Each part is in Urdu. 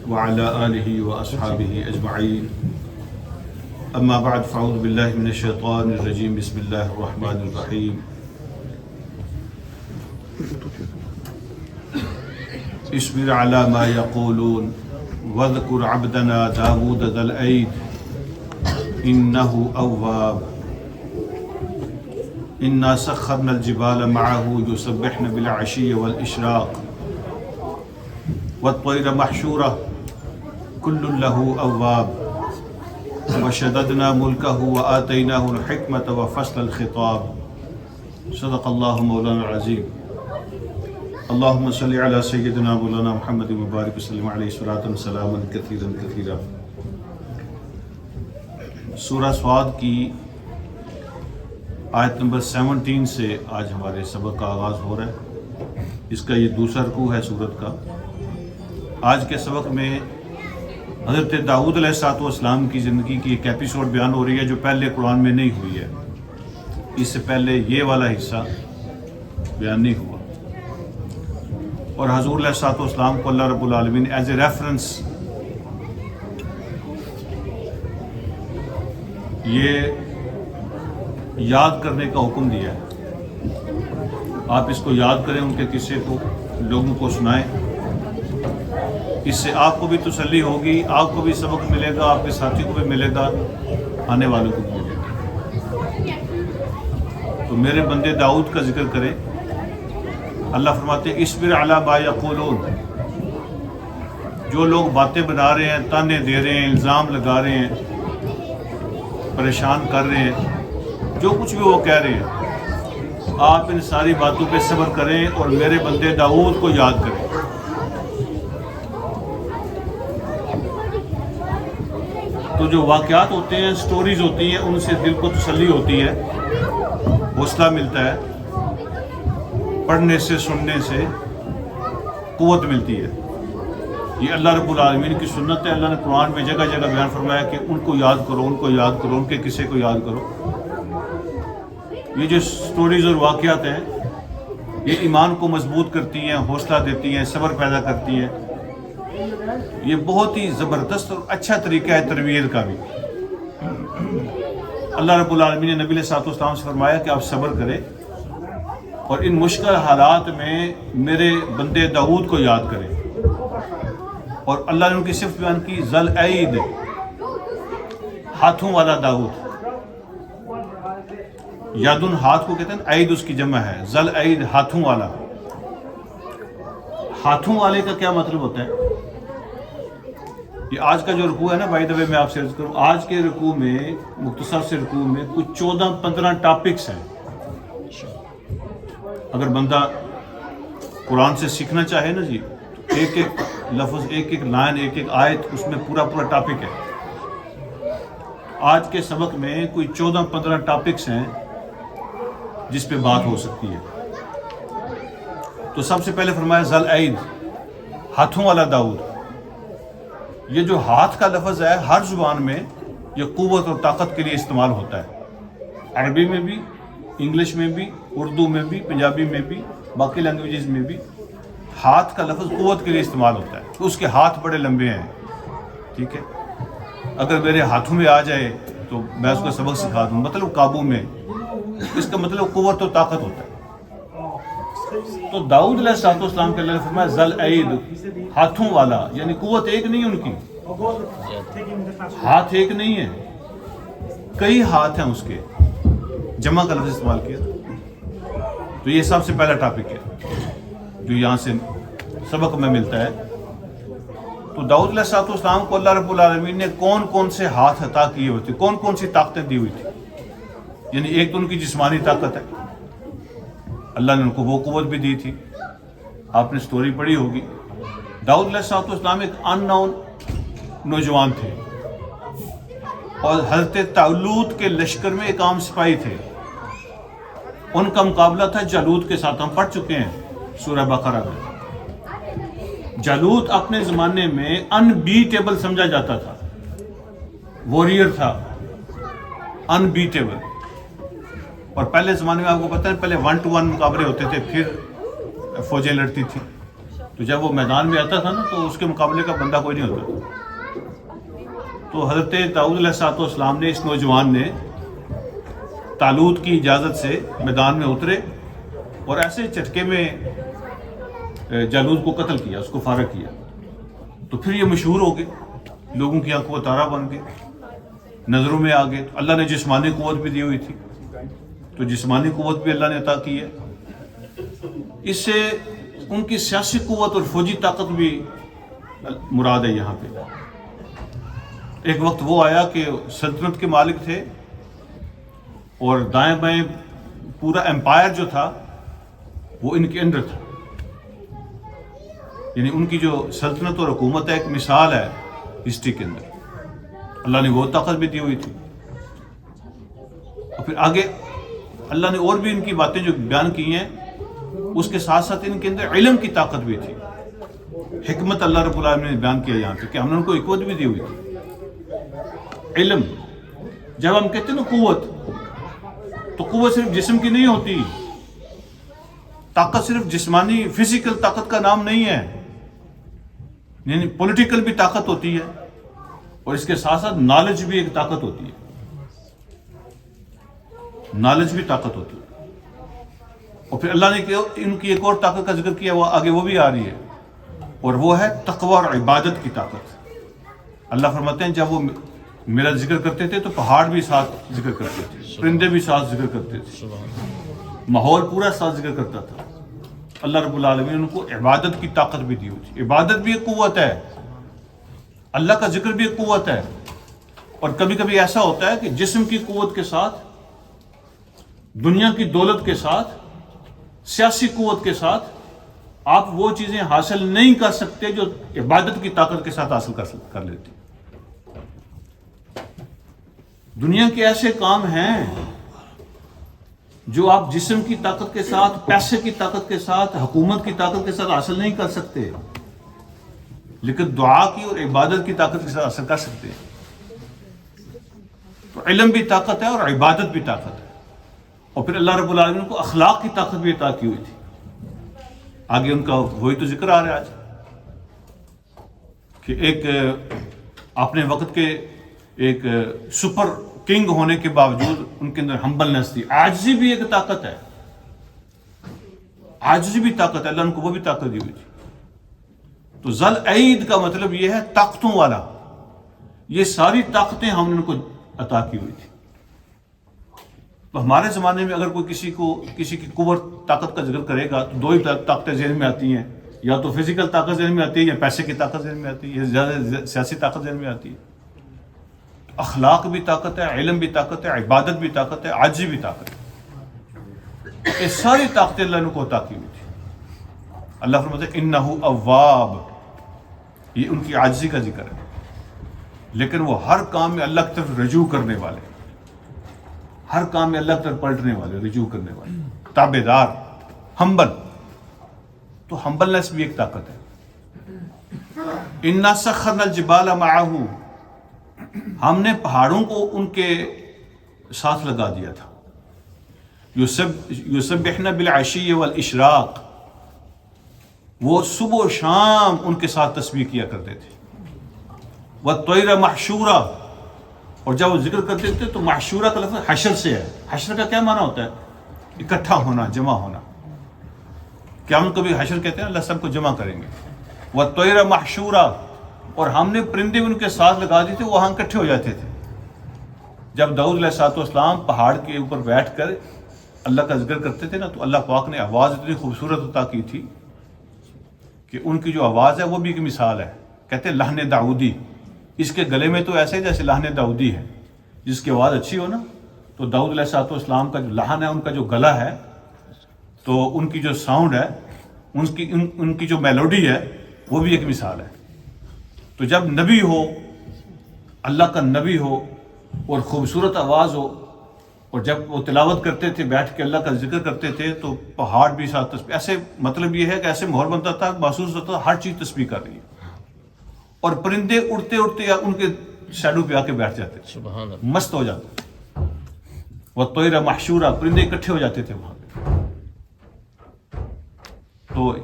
وعلى آله وأصحابه أجمعين أما بعد فأعوذ بالله من الشيطان الرجيم بسم الله الرحمن الرحيم اصبر على ما يقولون واذكر عبدنا داود ذا الأيد إنه أواب إنا سخرنا الجبال معه يسبحن بالعشي والإشراق والطير محشورة كل له أواب وشددنا ملكه وآتيناه الحكمة وفصل الخطاب صدق الله مولانا العظيم اللهم صل على سيدنا مولانا محمد مبارک وسلم علیہ صلاۃ وسلاما کثیرا کثیرا۔ سورہ صاد کی آیت نمبر 17 سے آج ہمارے سبق کا آغاز ہو رہا ہے۔ اس کا یہ دوسرا رکوع ہے سورت کا۔ آج کے سبق میں حضرت داؤد علیہ السلام کی زندگی کی ایک ایپیسوڈ بیان ہو رہی ہے جو پہلے قرآن میں نہیں ہوئی ہے۔ اس سے پہلے یہ والا حصہ بیان نہیں ہوا، اور حضور علیہ السلام کو اللہ رب العالمین نے ایز اے ریفرنس یہ یاد کرنے کا حکم دیا ہے۔ آپ اس کو یاد کریں، ان کے قصے کو لوگوں کو سنائیں، اس سے آپ کو بھی تسلی ہوگی، آپ کو بھی سبق ملے گا، آپ کے ساتھی کو بھی ملے گا، آنے والوں کو بھی ملے گا۔ تو میرے بندے داؤد کا ذکر کریں۔ اللہ فرماتے ہیں اصبر علی ما یقولون، جو لوگ باتیں بنا رہے ہیں، تانے دے رہے ہیں، الزام لگا رہے ہیں، پریشان کر رہے ہیں، جو کچھ بھی وہ کہہ رہے ہیں، آپ ان ساری باتوں پہ صبر کریں اور میرے بندے داؤد کو یاد کریں۔ تو جو واقعات ہوتے ہیں، سٹوریز ہوتی ہیں، ان سے دل کو تسلی ہوتی ہے، حوصلہ ملتا ہے، پڑھنے سے سننے سے قوت ملتی ہے۔ یہ اللہ رب العالمین کی سنت ہے۔ اللہ نے قرآن میں جگہ جگہ بیان فرمایا کہ ان کو یاد کرو، ان کو یاد کرو، ان کے قصے کو یاد کرو۔ یہ جو سٹوریز اور واقعات ہیں یہ ایمان کو مضبوط کرتی ہیں، حوصلہ دیتی ہیں، صبر پیدا کرتی ہیں۔ یہ بہت ہی زبردست اور اچھا طریقہ ہے تربیت کا بھی۔ اللہ رب العالمین نے نبی علیہ السلام سے فرمایا کہ آپ صبر کریں اور ان مشکل حالات میں میرے بندے داؤد کو یاد کریں۔ اور اللہ نے ان کی صفت بیان کی، ذل عید، ہاتھوں والا داؤد۔ یادن ہاتھ کو کہتے ہیں، عید اس کی جمع ہے، ذل عید ہاتھوں والا۔ ہاتھوں والے کا کیا مطلب ہوتا ہے؟ یہ آج کا جو رکوع ہے نا، بائی دا وے میں آپ سے عرض کروں، آج کے رکوع میں، مختصر سے رکوع میں کچھ 14-15 ٹاپکس ہیں۔ اگر بندہ قرآن سے سیکھنا چاہے نا جی، ایک ایک لفظ، ایک ایک لائن، ایک ایک آیت، اس میں پورا ٹاپک ہے۔ آج کے سبق میں کوئی 14-15 ٹاپکس ہیں جس پہ بات ہو سکتی ہے۔ تو سب سے پہلے فرمایا ذل عید، ہاتھوں والا داؤد۔ یہ جو ہاتھ کا لفظ ہے ہر زبان میں یہ قوت اور طاقت کے لیے استعمال ہوتا ہے، عربی میں بھی، انگلش میں بھی، اردو میں بھی، پنجابی میں بھی، باقی لینگویجز میں بھی ہاتھ کا لفظ قوت کے لیے استعمال ہوتا ہے۔ تو اس کے ہاتھ بڑے لمبے ہیں، ٹھیک ہے۔ اگر میرے ہاتھوں میں آ جائے تو میں اس کو سبق سکھا دوں، مطلب قابو میں، اس کا مطلب قوت اور طاقت ہوتا ہے۔ تو داؤد علیہ السلام کے اللہ نے فرمایا ذل عید، ہاتھوں والا، یعنی قوت ایک نہیں ان کی، ہاتھ ایک نہیں ہے، کئی ہاتھ ہیں اس کے، جمع کا لفظ استعمال کیا۔ تو یہ سب سے پہلا ٹاپک ہے جو یہاں سے سبق میں ملتا ہے۔ تو داؤد علیہ السلام کو اللہ رب العالمین نے کون کون سے ہاتھ عطا کیے ہوئے تھے، کون کون سی طاقتیں دی ہوئی تھی؟ یعنی ایک تو ان کی جسمانی طاقت ہے، اللہ نے ان کو وہ قوت بھی دی تھی۔ آپ نے سٹوری پڑھی ہوگی، داؤد علیہ السلام ایک ان نون نوجوان تھے اور حضرت طالوت کے لشکر میں ایک عام سپاہی تھے۔ ان کا مقابلہ تھا جالوت کے ساتھ، ہم پڑھ چکے ہیں سورہ بقرہ میں۔ جالوت اپنے زمانے میں ان بیٹیبل سمجھا جاتا تھا، واریر تھا، ان بیٹیبل۔ اور پہلے زمانے میں آپ کو پتہ ہے پہلے 1-to-1 مقابلے ہوتے تھے، پھر فوجیں لڑتی تھیں۔ تو جب وہ میدان میں آتا تھا نا تو اس کے مقابلے کا بندہ کوئی نہیں ہوتا تھا. تو حضرت داؤد علیہ السلام نے، اس نوجوان نے طالوت کی اجازت سے میدان میں اترے اور ایسے جھٹکے میں جالوت کو قتل کیا، اس کو فارغ کیا. تو پھر یہ مشہور ہو گئے، لوگوں کی آنکھوں کا تارا بن گئے، نظروں میں آ گئے. تو اللہ نے جسمانی قوت بھی دی ہوئی تھی، تو جسمانی قوت بھی اللہ نے عطا کی ہے. اس سے ان کی سیاسی قوت اور فوجی طاقت بھی مراد ہے یہاں پہ. ایک وقت وہ آیا کہ سلطنت کے مالک تھے اور دائیں بائیں پورا امپائر جو تھا وہ ان کے اندر تھا. یعنی ان کی جو سلطنت اور حکومت ہے ایک مثال ہے ہسٹری کے اندر. اللہ نے وہ طاقت بھی دی ہوئی تھی. اور پھر آگے اللہ نے اور بھی ان کی باتیں جو بیان کی ہیں، اس کے ساتھ ساتھ ان کے اندر علم کی طاقت بھی تھی. حکمت اللہ رب العالمین نے بیان کیا یہاں پہ کہ ہم نے ان کو حکمت بھی دی ہوئی تھی. علم، جب ہم کہتے ہیں نا قوت، تو قوت صرف جسم کی نہیں ہوتی. طاقت صرف جسمانی فزیکل طاقت کا نام نہیں ہے، یعنی پولیٹیکل بھی طاقت ہوتی ہے اور اس کے ساتھ ساتھ نالج بھی ایک طاقت ہوتی ہے. نالج بھی طاقت ہوتی ہے. اور پھر اللہ نے ان کی ایک اور طاقت کا ذکر کیا، وہ آگے وہ بھی آ رہی ہے، اور وہ ہے تقوی اور عبادت کی طاقت. اللہ فرماتے ہیں جب وہ میرا ذکر کرتے تھے تو پہاڑ بھی ساتھ ذکر کرتے تھے، پرندے بھی ساتھ ذکر کرتے تھے، ماحول پورا ساتھ ذکر کرتا تھا. اللہ رب العالمین نے ان کو عبادت کی طاقت بھی دی ہوئی. عبادت بھی ایک قوت ہے، اللہ کا ذکر بھی ایک قوت ہے. اور کبھی کبھی ایسا ہوتا ہے کہ جسم کی قوت کے ساتھ، دنیا کی دولت کے ساتھ، سیاسی قوت کے ساتھ آپ وہ چیزیں حاصل نہیں کر سکتے جو عبادت کی طاقت کے ساتھ حاصل کر لیتے. دنیا کے ایسے کام ہیں جو آپ جسم کی طاقت کے ساتھ، پیسے کی طاقت کے ساتھ، حکومت کی طاقت کے ساتھ حاصل نہیں کر سکتے، لیکن دعا کی اور عبادت کی طاقت کے ساتھ حاصل کر سکتے ہیں. تو علم بھی طاقت ہے اور عبادت بھی طاقت ہے. اور پھر اللہ رب العالمین کو اخلاق کی طاقت بھی عطا کی ہوئی تھی. آگے ان کا وہی تو ذکر آ رہا ہے آج کہ ایک اپنے وقت کے ایک سپر کنگ ہونے کے باوجود ان کے اندر ہمبلنس تھی. عاجزی بھی ایک طاقت ہے، عاجزی بھی طاقت ہے. اللہ نے کو وہ بھی طاقت دی ہوئی تھی. تو ذل عید کا مطلب یہ ہے طاقتوں والا. یہ ساری طاقتیں ہم نے ان کو عطا کی ہوئی تھی. تو ہمارے زمانے میں اگر کوئی کسی کی قوت طاقت کا ذکر کرے گا تو دو ہی طاقتیں ذہن میں آتی ہیں، یا تو فزیکل طاقت ذہن میں آتی ہے، یا پیسے کی طاقت ذہن میں آتی ہے، یا زیادہ سیاسی طاقت ذہن میں آتی ہے. اخلاق بھی طاقت ہے، علم بھی طاقت ہے، عبادت بھی طاقت ہے، عاجزی بھی طاقت ہے. یہ ساری طاقتیں اللہ نے کو عطا کی ہوئی تھی. اللہ فرماتے ہیں انہ اواب، یہ ان کی عاجزی کا ذکر ہے، لیکن وہ ہر کام میں اللہ کی طرف رجوع کرنے والے، ہر کام میں اللہ کی طرف پلٹنے والے، رجوع کرنے والے، تابعدار، ہمبل. تو ہمبلنس بھی ایک طاقت ہے. انا سخرنا الجبال معه، ہم نے پہاڑوں کو ان کے ساتھ لگا دیا تھا. یسبحن بالعشی والاشراق، وہ صبح و شام ان کے ساتھ تسبیح کیا کرتے تھے. والطیر محشورا، اور جب وہ ذکر کرتے تھے تو محشورہ کا لفظ حشر سے ہے. حشر کا کیا معنی ہوتا ہے؟ اکٹھا ہونا، جمع ہونا. کیا ہم کبھی حشر کہتے ہیں؟ اللہ سب کو جمع کریں گے. والطیر محشورا، اور ہم نے پرندے ان کے ساتھ لگا دیے تھے، وہاں اکٹھے ہو جاتے تھے. جب داؤد علیہ السلام پہاڑ کے اوپر بیٹھ کر اللہ کا ذکر کرتے تھے نا، تو اللہ پاک نے آواز اتنی خوبصورت عطا کی تھی کہ ان کی جو آواز ہے وہ بھی ایک مثال ہے. کہتے ہیں لحن داؤدی، اس کے گلے میں تو ایسے جیسے لحن داؤدی ہے. جس کی آواز اچھی ہو نا، تو داؤد علیہ السلام کا جو لحن ہے، ان کا جو گلا ہے، تو ان کی جو ساؤنڈ ہے، ان کی جو میلوڈی ہے، وہ بھی ایک مثال ہے. تو جب نبی ہو، اللہ کا نبی ہو، اور خوبصورت آواز ہو، اور جب وہ تلاوت کرتے تھے، بیٹھ کے اللہ کا ذکر کرتے تھے، تو پہاڑ بھی ساتھ تسبیح. ایسے مطلب یہ ہے کہ ایسے ماحول بنتا تھا، محسوس ہوتا تھا ہر چیز تسبیح کر رہی ہے. اور پرندے اڑتے اڑتے یا ان کے شیڈو پہ آ کے بیٹھ جاتے تھے، سبحان اللہ، مست ہو جاتے. والطیر محشورا، پرندے اکٹھے ہو جاتے تھے وہاں پہ. تو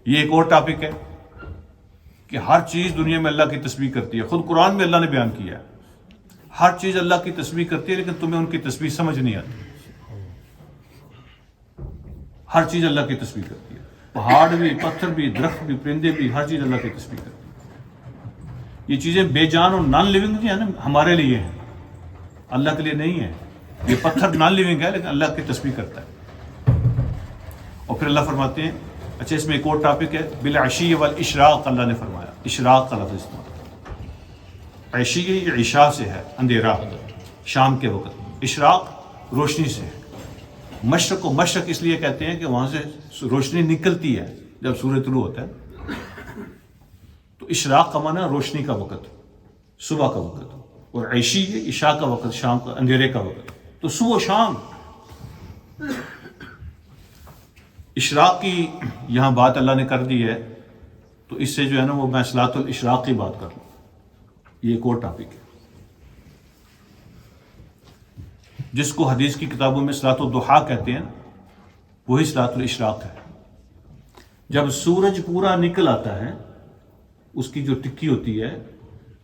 یہ ایک اور ٹاپک ہے. کہ ہر چیز دنیا میں اللہ کی تسبیح کرتی ہے. خود قرآن میں اللہ نے بیان کیا ہے ہر چیز اللہ کی تسبیح کرتی ہے لیکن تمہیں ان کی تسبیح سمجھ نہیں آتی. ہر چیز اللہ کی تسبیح کرتی ہے. پہاڑ بھی، پتھر بھی، درخت بھی، پرندے بھی، ہر چیز اللہ کی تسبیح کرتی ہے. یہ چیزیں بے جان اور نان لیونگ جو ہے نا ہمارے لیے ہیں، اللہ کے لیے نہیں ہے. یہ پتھر نان لیونگ ہے لیکن اللہ کی تسبیح کرتا ہے. اور پھر اللہ فرماتے ہیں، اچھا اس میں ایک اور ٹاپک ہے بالعشی والاشراق. اللہ نے فرمایا اشراق کا لفظ استعمال. عشی یہ عشاء سے ہے، اندھیرا، شام کے وقت. اشراق روشنی سے ہے. مشرق کو مشرق اس لیے کہتے ہیں کہ وہاں سے روشنی نکلتی ہے جب سورج طلوع ہوتا ہے. تو اشراق کا معنی روشنی کا وقت، صبح کا وقت. اور عشی یہ عشاء کا وقت، شام کا، اندھیرے کا وقت. تو صبح و شام اشراق کی یہاں بات اللہ نے کر دی ہے. تو اس سے جو ہے نا وہ میں صلاۃ الاشراق کی بات کر لوں. یہ ایک اور ٹاپک ہے جس کو حدیث کی کتابوں میں صلاۃ الضحیٰ کہتے ہیں، وہی صلاۃ الاشراق ہے. جب سورج پورا نکل آتا ہے، اس کی جو ٹکی ہوتی ہے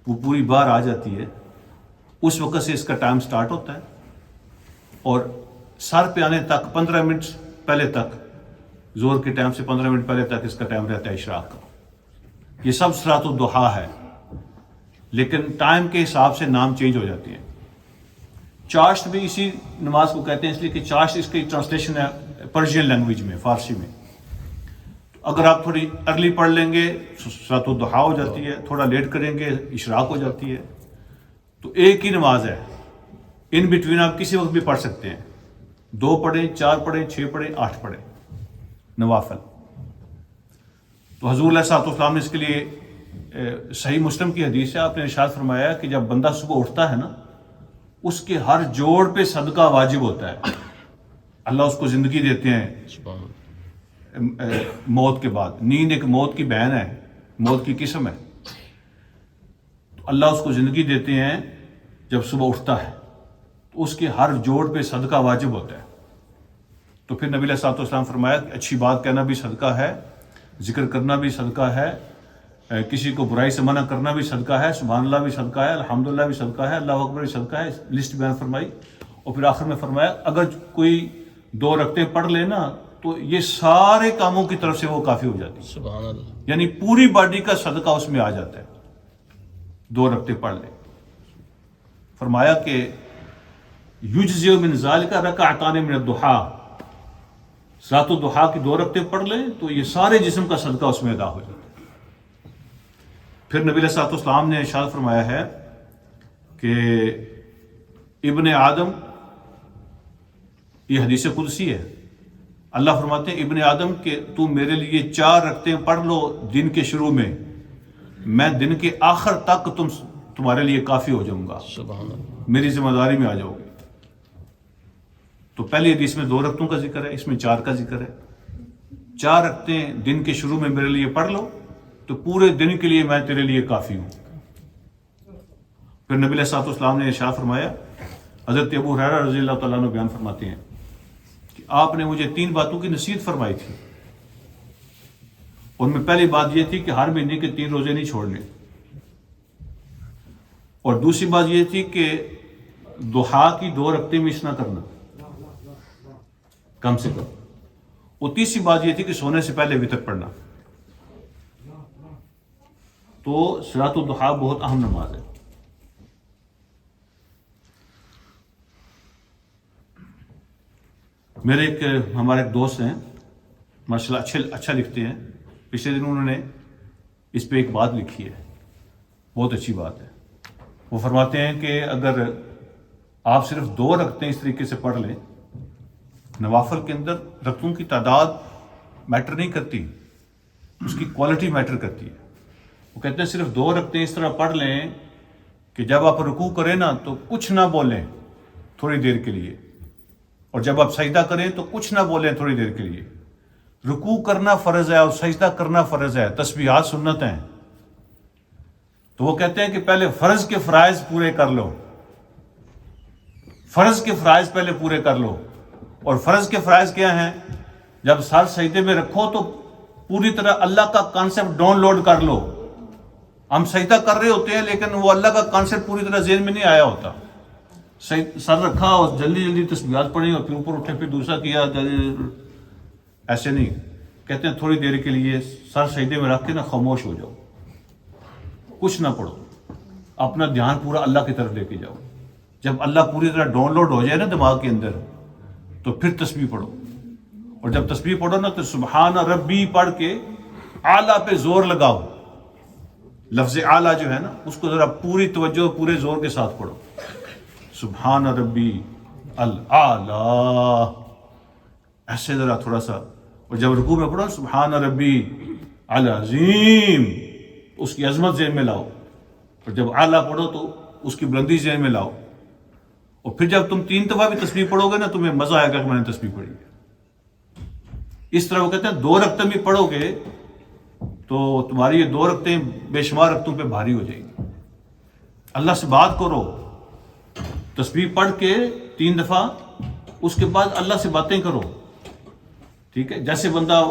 وہ پوری باہر آ جاتی ہے، اس وقت سے اس کا ٹائم سٹارٹ ہوتا ہے اور سر پہ آنے تک 15 منٹ پہلے تک، زور کے ٹائم سے 15 منٹ پہلے تک اس کا ٹائم رہتا ہے اشراق کا. یہ سب صلاۃ الضحیٰ ہے لیکن ٹائم کے حساب سے نام چینج ہو جاتے ہیں. چاشت بھی اسی نماز کو کہتے ہیں اس لیے کہ چاشت اس کی ٹرانسلیشن ہے پرشین لینگویج میں، فارسی میں. اگر آپ تھوڑی ارلی پڑھ لیں گے صلاۃ الضحیٰ ہو جاتی ہے، تھوڑا لیٹ کریں گے اشراق ہو جاتی ہے. تو ایک ہی نماز ہے، ان بٹوین آپ کسی وقت بھی پڑھ سکتے ہیں. 2 پڑھیں، 4 پڑھیں، 6 پڑھیں، 8 پڑھیں نوافل. تو حضور علیہ الصلوۃ والسلام نے اس کے لیے صحیح مسلم کی حدیث ہے، آپ نے ارشاد فرمایا کہ جب بندہ صبح اٹھتا ہے نا، اس کے ہر جوڑ پہ صدقہ واجب ہوتا ہے. اللہ اس کو زندگی دیتے ہیں موت کے بعد. نیند ایک موت کی بہن ہے، موت کی قسم ہے. تو اللہ اس کو زندگی دیتے ہیں جب صبح اٹھتا ہے تو اس کے ہر جوڑ پہ صدقہ واجب ہوتا ہے. تو پھر نبی علیہ الصلوۃ والسلام فرمایا کہ اچھی بات کہنا بھی صدقہ ہے، ذکر کرنا بھی صدقہ ہے، کسی کو برائی سے منع کرنا بھی صدقہ ہے، سبحان اللہ بھی صدقہ ہے، الحمدللہ بھی صدقہ ہے، اللہ اکبر بھی صدقہ ہے. لسٹ بیان فرمائی. اور پھر آخر میں فرمایا اگر کوئی 2 رکعتیں پڑھ لینا تو یہ سارے کاموں کی طرف سے وہ کافی ہو جاتی ہے. سبحان اللہ. یعنی پوری باڈی کا صدقہ اس میں آ جاتا ہے. 2 رکعتیں پڑھ لیں. فرمایا کہ یجزئ من ذلک رکعتان من الضحیٰ. صلاۃ الضحیٰ کی 2 رکعتیں پڑھ لیں تو یہ سارے جسم کا صدقہ اس میں ادا ہو جاتا ہے. پھر نبی علیہ الصلوۃ والسلام نے ارشاد فرمایا ہے کہ ابن آدم، یہ حدیث قدسی ہے، اللہ فرماتے ہیں ابن آدم کہ تو میرے لیے 4 رکعتیں پڑھ لو دن کے شروع میں دن کے آخر تک تمہارے لیے کافی ہو جاؤں گا، سبحان اللہ. میری ذمہ داری میں آ جاؤ گے. تو پہلی حدیث میں 2 رکعتوں کا ذکر ہے، اس میں 4 کا ذکر ہے. 4 رکعتیں دن کے شروع میں میرے لیے پڑھ لو تو پورے دن کے لیے میں تیرے لیے کافی ہوں. پھر نبی علیہ الصلوۃ والسلام نے ارشاد فرمایا، حضرت ابو ہریرہ رضی اللہ تعالیٰ عنہ بیان فرماتے ہیں کہ آپ نے مجھے 3 باتوں کی نصیحت فرمائی تھی. ان میں پہلی بات یہ تھی کہ ہر مہینے کے 3 روزے نہیں چھوڑنے، اور دوسری بات یہ تھی کہ ضحیٰ کی 2 رکعتیں مس نہ کرنا کم سے کم، اور تیسری بات یہ تھی کہ سونے سے پہلے وتر پڑھنا. تو صلاۃ الضحیٰ بہت اہم نماز ہے. میرے ہمارے ایک دوست ہیں ماشاء اللہ اچھا لکھتے ہیں. پچھلے دن انہوں نے اس پہ ایک بات لکھی ہے، بہت اچھی بات ہے. وہ فرماتے ہیں کہ اگر آپ صرف 2 رکعتیں اس طریقے سے پڑھ لیں، نوافل کے اندر رکعتوں کی تعداد میٹر نہیں کرتی، اس کی کوالٹی میٹر کرتی ہے. وہ کہتے ہیں صرف 2 رکعتیں اس طرح پڑھ لیں کہ جب آپ رکوع کریں نا تو کچھ نہ بولیں تھوڑی دیر کے لیے، اور جب آپ سجدہ کریں تو کچھ نہ بولیں تھوڑی دیر کے لیے. رکوع کرنا فرض ہے اور سجدہ کرنا فرض ہے، تسبیحات سنت ہیں. تو وہ کہتے ہیں کہ پہلے فرض کے فرائض پورے کر لو، فرض کے فرائض پہلے پورے کر لو. اور فرض کے فرائض کیا ہیں؟ جب سر سجدے میں رکھو تو پوری طرح اللہ کا کانسیپٹ ڈاؤن لوڈ کر لو ہم سجدہ کر رہے ہوتے ہیں لیکن وہ اللہ کا کانسیپٹ پوری طرح ذہن میں نہیں آیا ہوتا. سر رکھا اور جلدی جلدی تسبیحات پڑھی اور پھر اوپر اٹھے پھر دوسرا کیا. ایسے نہیں. کہتے ہیں تھوڑی دیر کے لیے سر سجدے میں رکھ کے نا خاموش ہو جاؤ, کچھ نہ پڑھو, اپنا دھیان پورا اللہ کی طرف لے کے جاؤ. جب اللہ پوری طرح ڈاؤن لوڈ ہو جائے نا دماغ کے اندر, تو پھر تسبیح پڑھو. اور جب تسبیح پڑھو نا تو سبحان ربی پڑھ کے اعلیٰ پہ زور لگاؤ. لفظ اعلیٰ جو ہے نا اس کو ذرا پوری توجہ پورے زور کے ساتھ پڑھو. سبحان ربی الاعلیٰ, ایسے ذرا تھوڑا سا. اور جب رکوع میں پڑھو سبحان ربی العظیم, اس کی عظمت ذہن میں لاؤ. اور جب اعلیٰ پڑھو تو اس کی بلندی ذہن میں لاؤ. اور پھر جب تم 3 دفعہ بھی تسبیح پڑھو گے نا تمہیں مزہ آئے گا کہ میں نے تسبیح پڑھی ہے. اس طرح وہ کہتے ہیں 2 رکعتیں بھی پڑھو گے تو تمہاری یہ 2 رکعتیں بے شمار رکعتوں پہ بھاری ہو جائیں گی. اللہ سے بات کرو, تسبیح پڑھ کے 3 دفعہ, اس کے بعد اللہ سے باتیں کرو. ٹھیک ہے, جیسے بندہ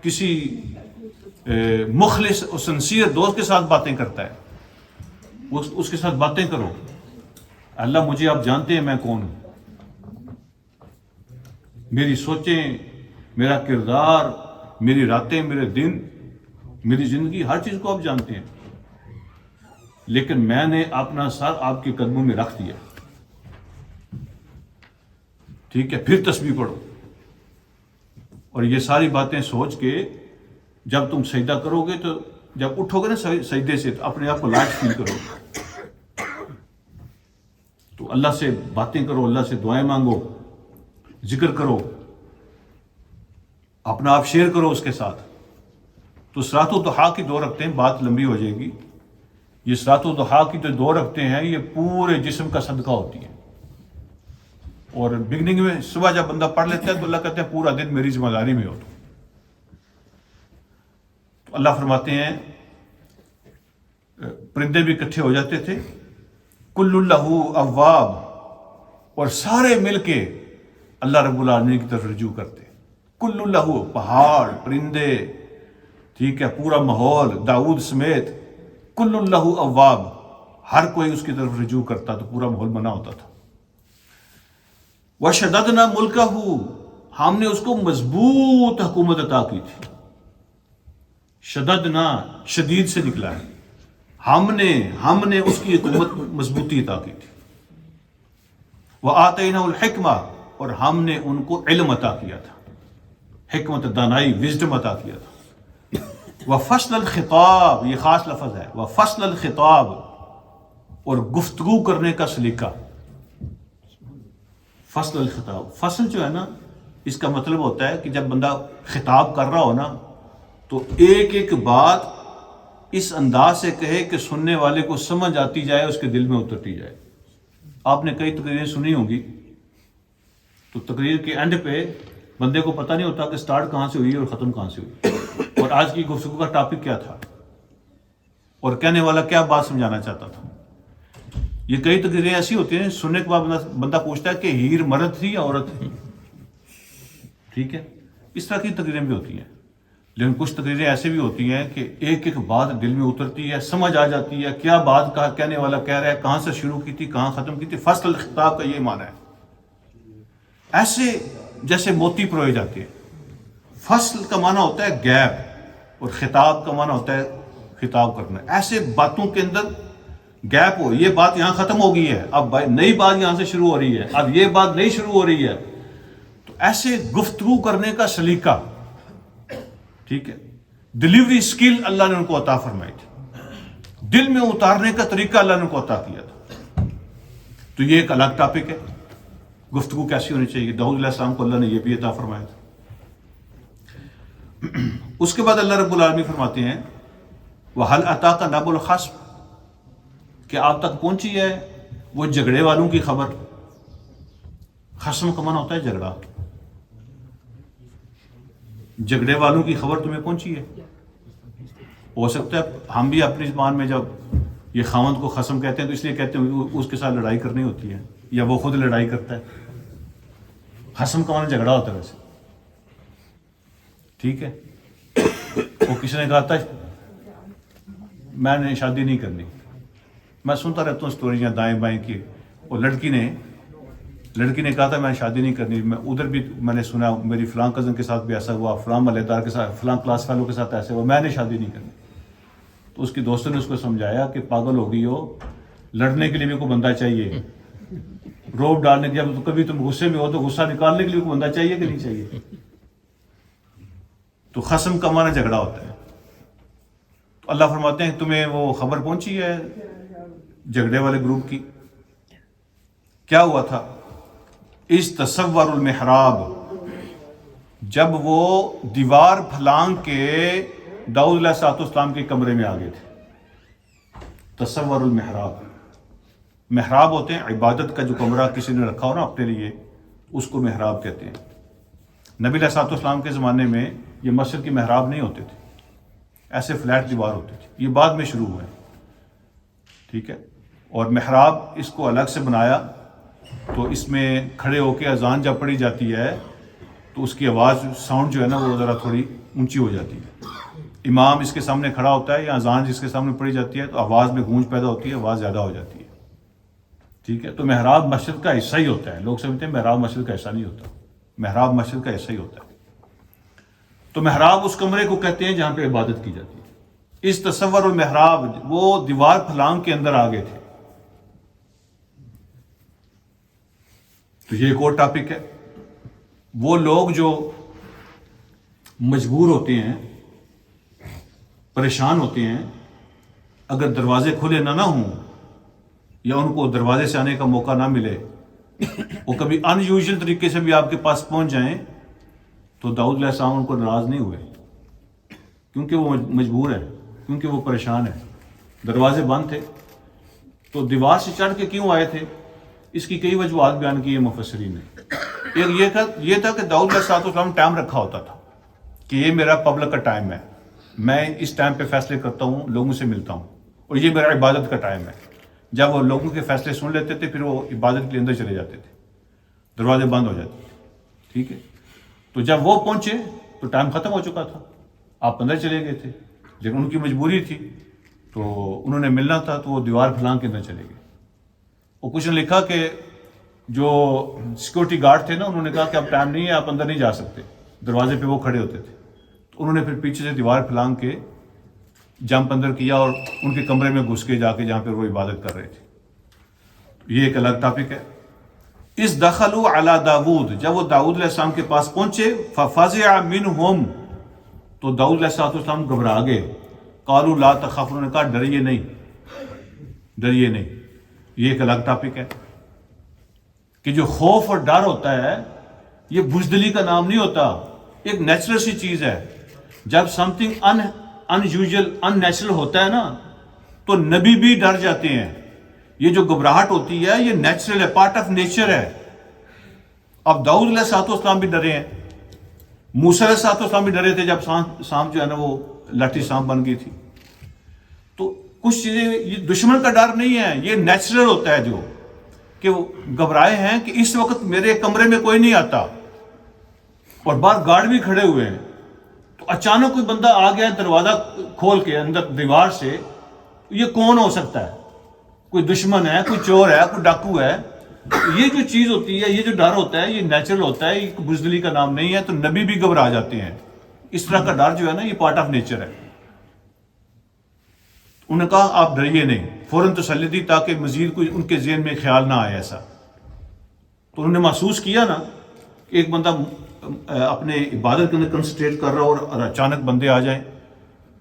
کسی مخلص اور سنسیئر دوست کے ساتھ باتیں کرتا ہے, اس کے ساتھ باتیں کرو. اللہ مجھے آپ جانتے ہیں میں کون ہوں, میری سوچیں, میرا کردار, میری راتیں, میرے دن, میری زندگی, ہر چیز کو آپ جانتے ہیں. لیکن میں نے اپنا سر آپ کے قدموں میں رکھ دیا. ٹھیک ہے, پھر تسبیح پڑھو. اور یہ ساری باتیں سوچ کے جب تم سجدہ کرو گے تو جب اٹھو گے نا سجدے سے تو اپنے آپ کو لائٹ فیل کرو. تو اللہ سے باتیں کرو, اللہ سے دعائیں مانگو, ذکر کرو, اپنا آپ شیئر کرو اس کے ساتھ. تو صلاۃ الضحیٰ کی 2 رکعتیں, بات لمبی ہو جائے گی. یہ صلاۃ الضحیٰ کی جو 2 رکعتیں ہیں یہ پورے جسم کا صدقہ ہوتی ہیں. اور بگننگ میں صبح جب بندہ پڑھ لیتا ہے تو اللہ کہتے ہیں پورا دن میری ذمہ داری میں ہو. تو اللہ فرماتے ہیں پرندے بھی اکٹھے ہو جاتے تھے, کل لہو اواب, اور سارے مل کے اللہ رب العالمین کی طرف رجوع کرتے. کل لہو, پہاڑ, پرندے, ٹھیک ہے, پورا ماحول, داؤد سمیت, کل لہو اواب, ہر کوئی اس کی طرف رجوع کرتا تو پورا ماحول بنا ہوتا تھا. وَشَدَدْنَا مُلْكَهُ, ہم نے اس کو مضبوط حکومت عطا کی تھی. شددنا شدید سے نکلا ہے, ہم نے اس کی حکومت مضبوطی عطا کی تھی. وَآتَيْنَاهُ الْحِكْمَةَ, اور ہم نے ان کو علم عطا کیا تھا, حکمت, دانائی, وزڈم عطا کیا تھا. وَفَصْلَ الْخِطَابِ, یہ خاص لفظ ہے, وَفَصْلَ الْخِطَابِ, اور گفتگو کرنے کا سلیقہ. فصل الخطاب, فصل جو ہے نا اس کا مطلب ہوتا ہے کہ جب بندہ خطاب کر رہا ہو نا تو ایک ایک بات اس انداز سے کہے کہ سننے والے کو سمجھ آتی جائے, اس کے دل میں اترتی جائے. آپ نے کئی تقریریں سنی ہوں گی, تو تقریر کے اینڈ پہ بندے کو پتہ نہیں ہوتا کہ سٹارٹ کہاں سے ہوئی اور ختم کہاں سے ہوئی, اور آج کی گفتگو کا ٹاپک کیا تھا, اور کہنے والا کیا بات سمجھانا چاہتا تھا. یہ کئی تقریریں ایسی ہوتی ہیں سننے کے بعد بندہ پوچھتا ہے کہ ہیر مرد تھی یا عورت تھی. ٹھیک ہے, اس طرح کی تقریریں بھی ہوتی ہیں. لیکن کچھ تقریریں ایسی بھی ہوتی ہیں کہ ایک ایک بات دل میں اترتی ہے, سمجھ آ جاتی ہے کیا بات کہنے والا کہہ رہا ہے, کہاں سے شروع کی تھی, کہاں ختم کی تھی. فصل الخطاب کا یہ معنی ہے. ایسے جیسے موتی پروئے جاتے ہیں. فصل کا معنی ہوتا ہے گیپ, اور خطاب کا معنی ہوتا ہے خطاب کرنا. ایسے باتوں کے اندر گیپ ہو, یہ بات یہاں ختم ہو گئی ہے, اب نئی بات یہاں سے شروع ہو رہی ہے, اب یہ بات نئی شروع ہو رہی ہے. تو ایسے گفتگو کرنے کا سلیقہ, ٹھیک ہے, ڈلیوری سکل اللہ نے ان کو عطا فرمائی تھی, دل میں اتارنے کا طریقہ اللہ نے ان کو عطا کیا تھا. تو یہ ایک الگ ٹاپک ہے, گفتگو کیسی ہونی چاہیے. داؤد علیہ السلام کو اللہ نے یہ بھی عطا فرمایا تھا. اس کے بعد اللہ رب العالمین فرماتے ہیں وَهَلْ أَتَاكَ نَبَأُ الْخَصْمِ, کہ آپ تک پہنچی ہے وہ جھگڑے والوں کی خبر. خصم کا معنی ہوتا ہے جھگڑا. جھگڑے والوں کی خبر تمہیں پہنچی ہے. ہو سکتا ہے ہم بھی اپنی زبان میں جب یہ خاوند کو خصم کہتے ہیں تو اس لیے کہتے ہیں اس کے ساتھ لڑائی کرنی ہوتی ہے, یا وہ خود لڑائی کرتا ہے. خصم کا معنی جھگڑا ہوتا ہے ویسے. ٹھیک ہے, وہ کسی نے کہا تھا میں نے شادی نہیں کرنی. میں سنتا رہتا ہوں سٹوریاں دائیں بائیں کی. وہ لڑکی نے کہا تھا میں نے شادی نہیں کرنی. میں ادھر بھی میں نے سنا میری فلاں کزن کے ساتھ بھی ایسا ہوا, فلاں محلے دار کے ساتھ, فلاں کلاس فیلو کے ساتھ ایسے ہوا, میں نے شادی نہیں کرنی. تو اس کی دوستوں نے اس کو سمجھایا کہ پاگل ہو گئی ہو, لڑنے کے لیے بھی کوئی بندہ چاہیے, روب ڈالنے کے, جب کبھی تم غصے میں ہو تو غصہ نکالنے کے لیے کوئی بندہ چاہیے کہ نہیں چاہیے. تو خصم کا معنی جھگڑا ہوتا ہے. تو اللہ فرماتے ہیں تمہیں وہ خبر پہنچی ہے جھگڑے والے گروپ کی؟ کیا ہوا تھا؟ اس تصور المحراب, جب وہ دیوار پھلانگ کے داؤد علیہ السلام کے کمرے میں آ گئے تھے. تصور المحراب, محراب ہوتے ہیں عبادت کا جو کمرہ کسی نے رکھا ہو نا اپنے لیے, اس کو محراب کہتے ہیں. نبی علیہ السلام کے زمانے میں یہ مسجد کی محراب نہیں ہوتے تھے, ایسے فلیٹ دیوار ہوتی تھی, یہ بعد میں شروع ہوئے. ٹھیک ہے. اور محراب اس کو الگ سے بنایا تو اس میں کھڑے ہو کے اذان جب پڑھی جاتی ہے تو اس کی آواز ساؤنڈ جو ہے نا وہ ذرا تھوڑی اونچی ہو جاتی ہے. امام اس کے سامنے کھڑا ہوتا ہے یا اذان جس کے سامنے پڑھی جاتی ہے تو آواز میں گونج پیدا ہوتی ہے, آواز زیادہ ہو جاتی ہے. ٹھیک ہے. تو محراب مسجد کا حصہ ہی ہوتا ہے. لوگ سمجھتے ہیں محراب مسجد کا حصہ نہیں ہوتا, محراب مسجد کا حصہ ہی ہوتا ہے. تو محراب اس کمرے کو کہتے ہیں جہاں پہ عبادت کی جاتی ہے. اس تصور المحراب, وہ دیوار پھلانگ کے اندر آ گئے تھے. تو یہ ایک اور ٹاپک ہے. وہ لوگ جو مجبور ہوتے ہیں, پریشان ہوتے ہیں, اگر دروازے کھلے نہ ہوں یا ان کو دروازے سے آنے کا موقع نہ ملے, وہ کبھی ان یوزول طریقے سے بھی آپ کے پاس پہنچ جائیں تو داؤد علیہ السلام ان کو ناراض نہیں ہوئے, کیونکہ وہ مجبور ہے, کیونکہ وہ پریشان ہے. دروازے بند تھے تو دیوار سے چڑھ کے کیوں آئے تھے, اس کی کئی وجوہات بیان کی ہے مفسرین نے. ایک یہ تھا کہ داؤد علیہ السلام ٹائم رکھا ہوتا تھا کہ یہ میرا پبلک کا ٹائم ہے, میں اس ٹائم پہ فیصلے کرتا ہوں, لوگوں سے ملتا ہوں, اور یہ میرا عبادت کا ٹائم ہے. جب وہ لوگوں کے فیصلے سن لیتے تھے پھر وہ عبادت کے اندر چلے جاتے تھے, دروازے بند ہو جاتے تھے. ٹھیک ہے. تو جب وہ پہنچے تو ٹائم ختم ہو چکا تھا, آپ اندر چلے گئے تھے, لیکن ان کی مجبوری تھی تو انہوں نے ملنا تھا تو وہ دیوار پھلانگ کے اندر چلے گئے. اور کچھ نے لکھا کہ جو سیکورٹی گارڈ تھے نا, انہوں نے کہا کہ اب ٹائم نہیں ہے, آپ اندر نہیں جا سکتے. دروازے پہ وہ کھڑے ہوتے تھے, تو انہوں نے پھر پیچھے سے دیوار پھلانگ کے جمپ اندر کیا اور ان کے کمرے میں گھس کے جا کے جہاں پہ وہ عبادت کر رہے تھے. یہ ایک الگ ٹاپک ہے. اس دخلوا علی داود, جب وہ داؤد علیہ السلام کے پاس پہنچے, ففزع منہم, تو داؤد علیہ السلام گھبرا گئے. قالوا لا تخف, انہوں نے کہا ڈریے نہیں. یہ ایک الگ ٹاپک ہے کہ جو خوف اور ڈر ہوتا ہے یہ بزدلی کا نام نہیں ہوتا, ایک نیچرل سی چیز ہے. جب some thing in usual in natural ہوتا ہے نا تو نبی بھی ڈر جاتے ہیں. یہ جو گھبراہٹ ہوتی ہے یہ نیچرل ہے, پارٹ آف نیچر ہے. اب داؤد علیہ السلام بھی ڈرے ہیں, موسیٰ علیہ السلام بھی ڈرے تھے جب سانپ جو ہے نا وہ لاٹھی سانپ بن گئی تھی. تو کچھ چیزیں یہ دشمن کا ڈر نہیں ہے, یہ نیچرل ہوتا ہے جو کہ وہ گھبرائے ہیں کہ اس وقت میرے کمرے میں کوئی نہیں آتا اور باہر گارڈ بھی کھڑے ہوئے ہیں, تو اچانک کوئی بندہ آ گیا دروازہ کھول کے اندر دیوار سے, یہ کون ہو سکتا ہے؟ کوئی دشمن ہے, کوئی چور ہے, کوئی ڈاکو ہے. یہ جو چیز ہوتی ہے, یہ جو ڈر ہوتا ہے, یہ نیچرل ہوتا ہے, یہ بزدلی کا نام نہیں ہے. تو نبی بھی گھبرا جاتے ہیں. اس طرح کا ڈر جو ہے نا یہ پارٹ آف نیچر ہے. انہوں نے کہا آپ ڈریے نہیں, فوراً تسلی دی تاکہ مزید کوئی ان کے ذہن میں خیال نہ آئے ایسا. تو انہوں نے محسوس کیا نا کہ ایک بندہ اپنے عبادت کے اندر کنسنٹریٹ کر رہا اور اچانک بندے آ جائیں.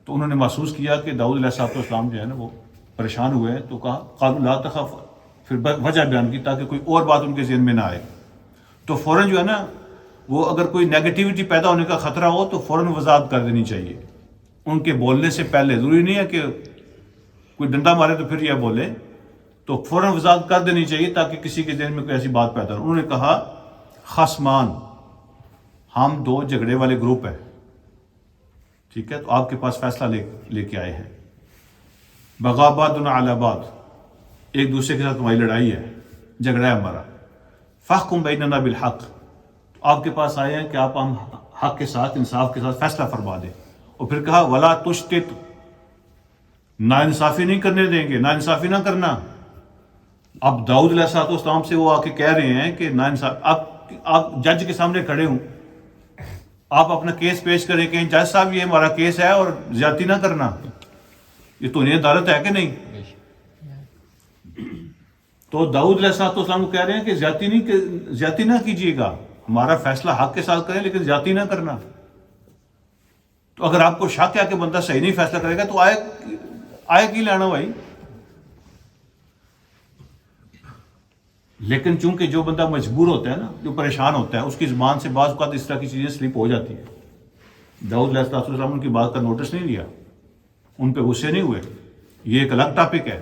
تو انہوں نے محسوس کیا کہ داؤد علیہ السلام جو ہے نا وہ پریشان ہوئے ہیں. تو کہا قالوا لا تخف, پھر وجہ بیان کی تاکہ کوئی اور بات ان کے ذہن میں نہ آئے. تو فوراً جو ہے نا وہ اگر کوئی نیگیٹیوٹی پیدا ہونے کا خطرہ ہو تو فوراً وضاحت کر دینی چاہیے ان کے بولنے سے پہلے. ضروری نہیں ہے کہ کوئی ڈنڈا مارے تو پھر یہ بولے, تو فوراً وضاحت کر دینی چاہیے تاکہ کسی کے ذہن میں کوئی ایسی بات پیدا ہو. انہوں نے کہا خصمان, ہم دو جھگڑے والے گروپ ہیں, ٹھیک ہے, تو آپ کے پاس فیصلہ لے کے آئے ہیں. بغا بعضنا علی بعض, ایک دوسرے کے ساتھ تمہاری لڑائی ہے, جھگڑا ہے ہمارا. فاحکم بیننا بالحق, تو آپ کے پاس آئے ہیں کہ آپ ہم حق کے ساتھ, انصاف کے ساتھ فیصلہ فرما دیں. اور پھر کہا ولا تشتت, ناانصافی نہیں کرنے دیں گے، ناانصافی نہ کرنا۔ اب داؤد علیہ السلام سے وہ آ کے کہہ رہے ہیں کہ ناانصاف، آپ جج کے سامنے کھڑے ہوں، آپ اپنا کیس پیش کریں کہ جج صاحب یہ ہمارا کیس ہے اور زیادتی نہ کرنا، یہ تو نہیں عدالت ہے کہ نہیں؟ تو داؤد علیہ السلام کو کہہ رہے ہیں کہ زیادتی نہ کیجیے گا، ہمارا فیصلہ حق کے ساتھ کریں لیکن زیادتی نہ کرنا۔ تو اگر آپ کو شک ہے کہ بندہ صحیح نہیں فیصلہ کرے گا تو آئے کی لینا بھائی۔ لیکن چونکہ جو بندہ مجبور ہوتا ہے نا، جو پریشان ہوتا ہے، اس کی زبان سے بعض اوقات اس طرح کی چیزیں سلپ ہو جاتی ہیں۔ داؤد علیہ السلام ان کی بات کا نوٹس نہیں لیا، ان پہ غصے نہیں ہوئے۔ یہ ایک الگ ٹاپک ہے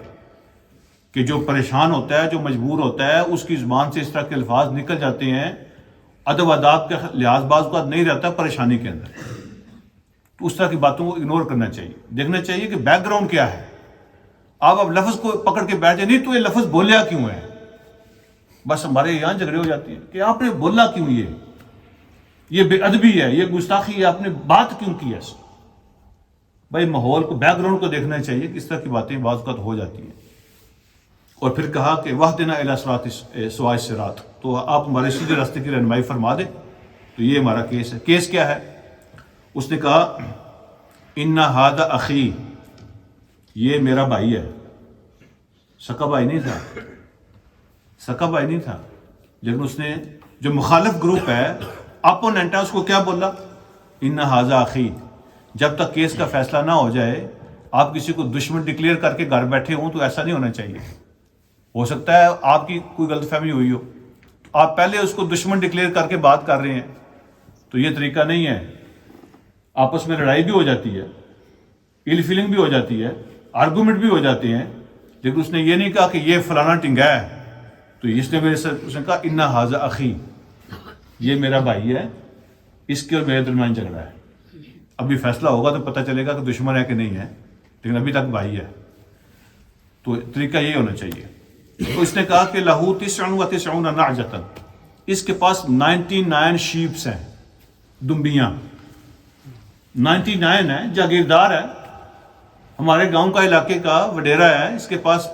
کہ جو پریشان ہوتا ہے، جو مجبور ہوتا ہے، اس کی زبان سے اس طرح کے الفاظ نکل جاتے ہیں، ادب و آداب کے لحاظ بعض اوقات نہیں رہتا پریشانی کے اندر، تو اس طرح کی باتوں کو اگنور کرنا چاہیے۔ دیکھنا چاہیے کہ بیک گراؤنڈ کیا ہے۔ آپ اب لفظ کو پکڑ کے بیٹھ جائیں، نہیں تو یہ لفظ بولیا کیوں ہے؟ بس ہمارے یہاں جھگڑے ہو جاتی ہیں کہ آپ نے بولا کیوں، یہ بے ادبی ہے، یہ گستاخی ہے، آپ نے بات کیوں کی ہے؟ بھائی ماحول کو، بیک گراؤنڈ کو دیکھنا چاہیے کہ اس طرح کی باتیں بعض اوقات ہو جاتی ہیں۔ اور پھر کہا کہ واہدنا الی صراط سواء الصراط، تو آپ ہمارے سیدھے راستے کی رہنمائی فرما دیں۔ تو یہ ہمارا کیس ہے۔ کیس کیا ہے؟ اس نے کہا ان ھذا اخی، یہ میرا بھائی ہے، سکا بھائی نہیں تھا، سکا بھائی نہیں تھا، لیکن اس نے جو مخالف گروپ ہے، اپوننٹ ہے، اس کو کیا بولا؟ ان ھذا اخی۔ جب تک کیس کا فیصلہ نہ ہو جائے، آپ کسی کو دشمن ڈکلیئر کر کے گھر بیٹھے ہوں تو ایسا نہیں ہونا چاہیے۔ ہو سکتا ہے آپ کی کوئی غلط فہمی ہوئی ہو، آپ پہلے اس کو دشمن ڈکلیئر کر کے بات کر رہے ہیں، تو یہ طریقہ نہیں ہے۔ آپس میں لڑائی بھی ہو جاتی ہے، ایل فیلنگ بھی ہو جاتی ہے، آرگومنٹ بھی ہو جاتے ہیں، لیکن اس نے یہ نہیں کہا کہ یہ فلانا ٹنگا ہے، تو اس نے میرے سے اس نے کہا ان ھذا اخی، یہ میرا بھائی ہے، اس کے اور میرے درمیان جھگڑا ہے۔ ابھی فیصلہ ہوگا تو پتہ چلے گا کہ دشمن ہے کہ نہیں ہے، لیکن ابھی تک بھائی ہے۔ تو طریقہ یہی ہونا چاہیے۔ تو اس نے کہا کہ لہو 99 نعجۃ، اس کے پاس 99 شیپس ہیں، دمبیاں 99 ہے، جاگیردار ہے، ہمارے گاؤں کا علاقے کا وڈیرا ہے، اس کے پاس